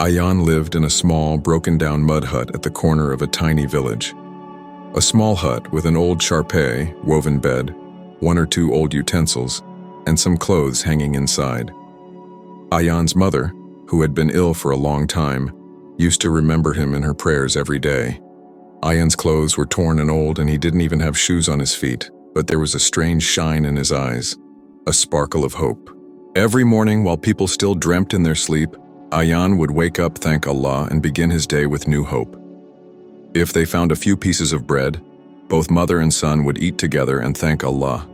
Ayaan lived in a small, broken-down mud hut at the corner of a tiny village. A small hut with an old charpet, woven bed, one or two old utensils, and some clothes hanging inside. Ayaan's mother, who had been ill for a long time, used to remember him in her prayers every day. Ayaan's clothes were torn and old, and he didn't even have shoes on his feet, but there was a strange shine in his eyes, a sparkle of hope. Every morning, while people still dreamt in their sleep, Ayaan would wake up, thank Allah, and begin his day with new hope. If they found a few pieces of bread, both mother and son would eat together and thank Allah.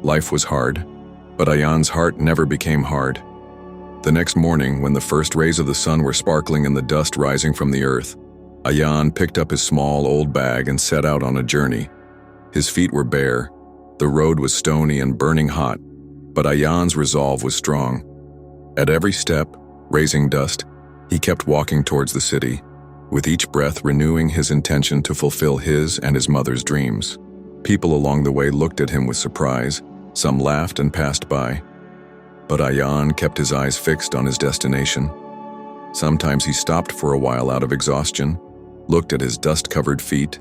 Life was hard, but Ayaan's heart never became hard. The next morning, when the first rays of the sun were sparkling in the dust rising from the earth, Ayaan picked up his small old bag and set out on a journey. His feet were bare, the road was stony and burning hot, but Ayaan's resolve was strong. At every step, raising dust, he kept walking towards the city, with each breath renewing his intention to fulfill his and his mother's dreams. People along the way looked at him with surprise, some laughed and passed by. But Ayaan kept his eyes fixed on his destination. Sometimes he stopped for a while out of exhaustion, looked at his dust-covered feet,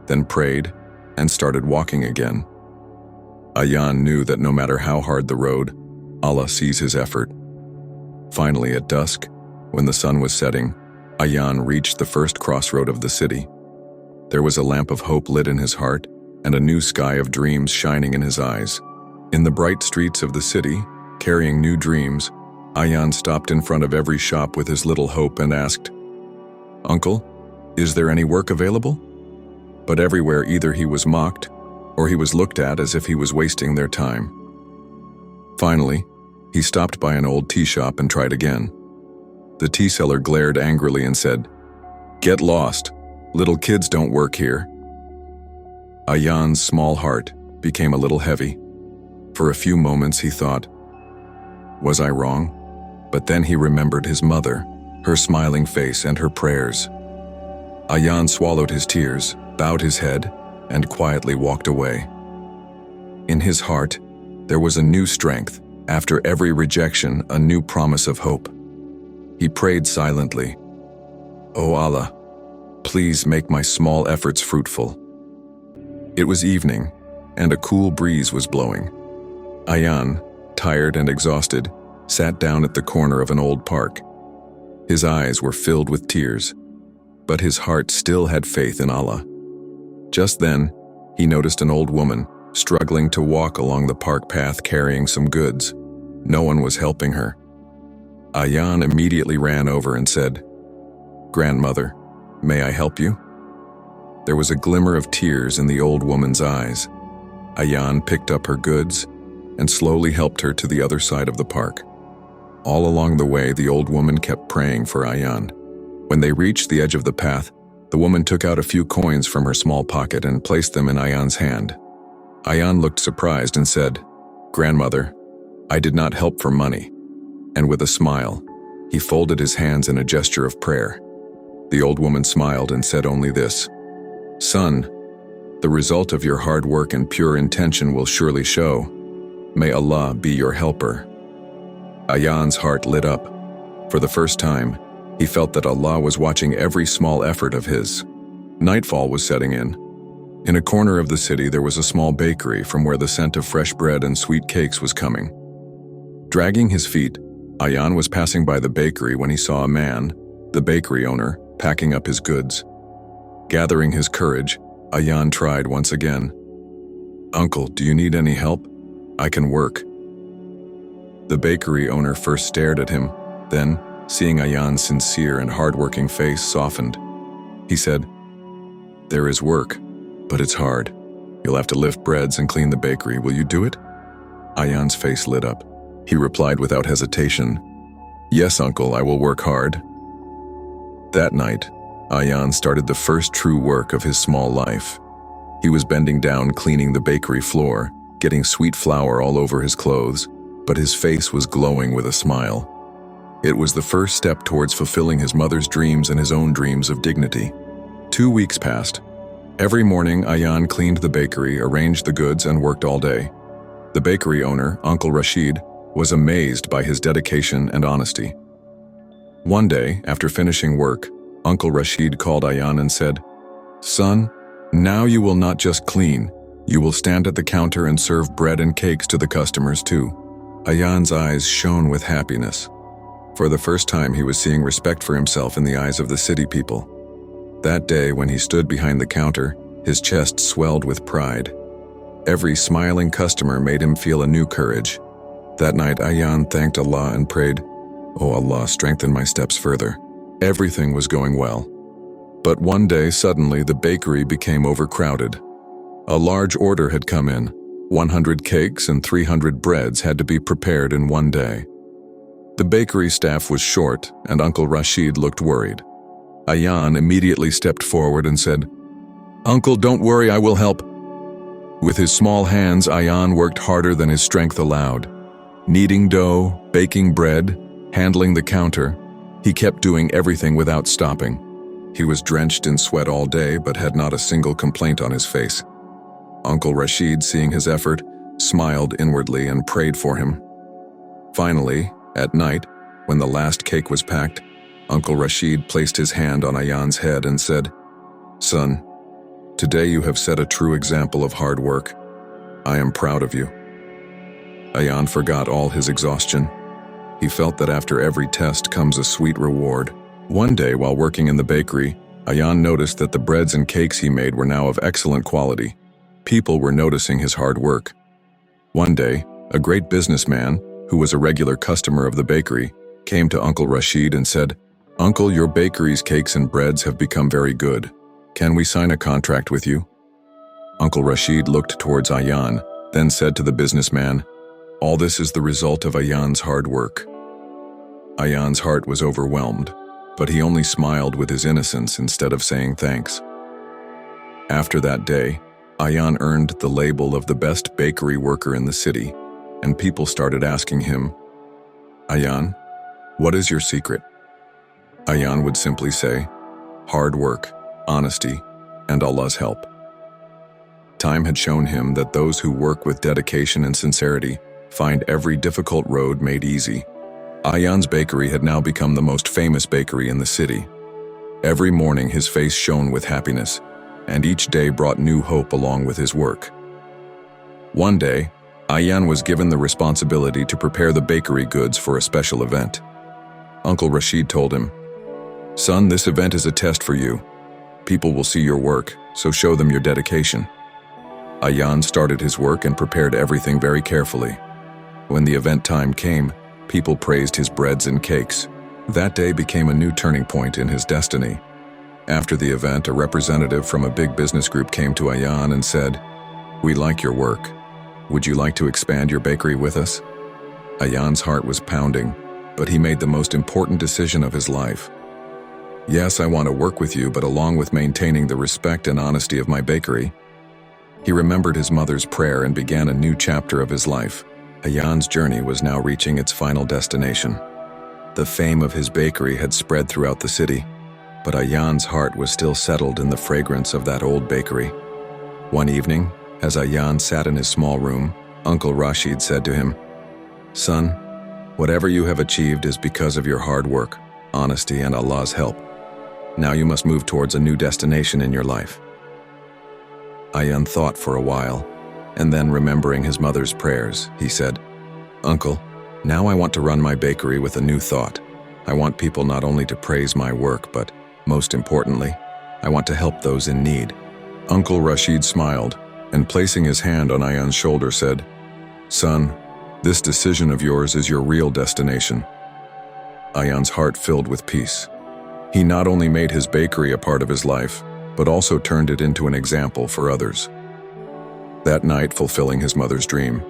then prayed and started walking again. Ayaan knew that no matter how hard the road, Allah sees his effort. Finally, at dusk, when the sun was setting, Ayaan reached the first crossroad of the city. There was a lamp of hope lit in his heart and a new sky of dreams shining in his eyes. In the bright streets of the city, carrying new dreams, Ayaan stopped in front of every shop with his little hope and asked, "Uncle, is there any work available?" But everywhere either he was mocked or he was looked at as if he was wasting their time. Finally, he stopped by an old tea shop and tried again. The tea seller glared angrily and said, "Get lost. Little kids don't work here." Ayaan's small heart became a little heavy. For a few moments he thought, "Was I wrong?" But then he remembered his mother, her smiling face and her prayers. Ayaan swallowed his tears, bowed his head, and quietly walked away. In his heart, there was a new strength. After every rejection, a new promise of hope. He prayed silently, "O Allah, please make my small efforts fruitful." It was evening, and a cool breeze was blowing. Ayaan, tired and exhausted, sat down at the corner of an old park. His eyes were filled with tears, but his heart still had faith in Allah. Just then, he noticed an old woman struggling to walk along the park path carrying some goods. No one was helping her. Ayaan immediately ran over and said, "Grandmother, may I help you?" There was a glimmer of tears in the old woman's eyes. Ayaan picked up her goods and slowly helped her to the other side of the park. All along the way, the old woman kept praying for Ayaan. When they reached the edge of the path, the woman took out a few coins from her small pocket and placed them in Ayaan's hand. Ayaan looked surprised and said, "Grandmother, I did not help for money." And with a smile, he folded his hands in a gesture of prayer. The old woman smiled and said only this, "Son, the result of your hard work and pure intention will surely show. May Allah be your helper." Ayaan's heart lit up. For the first time, he felt that Allah was watching every small effort of his. Nightfall was setting in. In a corner of the city, there was a small bakery from where the scent of fresh bread and sweet cakes was coming. Dragging his feet, Ayaan was passing by the bakery when he saw a man, the bakery owner, packing up his goods. Gathering his courage, Ayaan tried once again. "Uncle, do you need any help? I can work." The bakery owner first stared at him, then, seeing Ayaan's sincere and hard-working face, softened. He said, "There is work, but it's hard. You'll have to lift breads and clean the bakery. Will you do it?" Ayaan's face lit up. He replied without hesitation, "Yes, uncle, I will work hard." That night, Ayaan started the first true work of his small life. He was bending down cleaning the bakery floor, getting sweet flour all over his clothes, but his face was glowing with a smile. It was the first step towards fulfilling his mother's dreams and his own dreams of dignity. 2 weeks passed. Every morning, Ayaan cleaned the bakery, arranged the goods, and worked all day. The bakery owner, Uncle Rashid, was amazed by his dedication and honesty. One day, after finishing work, Uncle Rashid called Ayaan and said, "Son, now you will not just clean, you will stand at the counter and serve bread and cakes to the customers too." Ayaan's eyes shone with happiness. For the first time, he was seeing respect for himself in the eyes of the city people. That day, when he stood behind the counter, his chest swelled with pride. Every smiling customer made him feel a new courage. That night, Ayaan thanked Allah and prayed, "Oh Allah, strengthen my steps further." Everything was going well. But one day, suddenly, the bakery became overcrowded. A large order had come in. 100 cakes and 300 breads had to be prepared in one day. The bakery staff was short, and Uncle Rashid looked worried. Ayaan immediately stepped forward and said, "Uncle, don't worry, I will help." With his small hands, Ayaan worked harder than his strength allowed. Kneading dough, baking bread, handling the counter, he kept doing everything without stopping. He was drenched in sweat all day, but had not a single complaint on his face. Uncle Rashid, seeing his effort, smiled inwardly and prayed for him. Finally, at night, when the last cake was packed, Uncle Rashid placed his hand on Ayaan's head and said, "Son, today you have set a true example of hard work. I am proud of you." Ayaan forgot all his exhaustion. He felt that after every test comes a sweet reward. One day, while working in the bakery, Ayaan noticed that the breads and cakes he made were now of excellent quality. People were noticing his hard work. One day, a great businessman, who was a regular customer of the bakery, came to Uncle Rashid and said, "Uncle, your bakery's cakes and breads have become very good. Can we sign a contract with you?" Uncle Rashid looked towards Ayaan, then said to the businessman, "All this is the result of Ayaan's hard work." Ayaan's heart was overwhelmed, but he only smiled with his innocence instead of saying thanks. After that day, Ayaan earned the label of the best bakery worker in the city, and people started asking him, "Ayaan, what is your secret?" Ayaan would simply say, "Hard work, honesty, and Allah's help." Time had shown him that those who work with dedication and sincerity find every difficult road made easy. Ayaan's bakery had now become the most famous bakery in the city. Every morning his face shone with happiness, and each day brought new hope along with his work. One day, Ayaan was given the responsibility to prepare the bakery goods for a special event. Uncle Rashid told him, "Son, this event is a test for you. People will see your work, so show them your dedication." Ayaan started his work and prepared everything very carefully. When the event time came, people praised his breads and cakes. That day became a new turning point in his destiny. After the event, a representative from a big business group came to Ayaan and said, "We like your work. Would you like to expand your bakery with us?" Ayaan's heart was pounding, but he made the most important decision of his life. "Yes, I want to work with you, but along with maintaining the respect and honesty of my bakery." He remembered his mother's prayer and began a new chapter of his life. Ayaan's journey was now reaching its final destination. The fame of his bakery had spread throughout the city, but Ayaan's heart was still settled in the fragrance of that old bakery. One evening, as Ayaan sat in his small room, Uncle Rashid said to him, "Son, whatever you have achieved is because of your hard work, honesty, and Allah's help. Now you must move towards a new destination in your life." Ayaan thought for a while, and then remembering his mother's prayers, he said, "Uncle, now I want to run my bakery with a new thought. I want people not only to praise my work, but, most importantly, I want to help those in need." Uncle Rashid smiled, and placing his hand on Ayaan's shoulder said, "Son, this decision of yours is your real destination." Ayaan's heart filled with peace. He not only made his bakery a part of his life, but also turned it into an example for others. That night, fulfilling his mother's dream,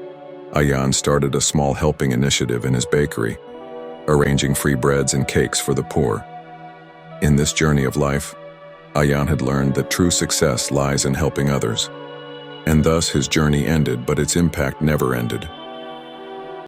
Ayaan started a small helping initiative in his bakery, arranging free breads and cakes for the poor. In this journey of life, Ayaan had learned that true success lies in helping others. And thus his journey ended, but its impact never ended.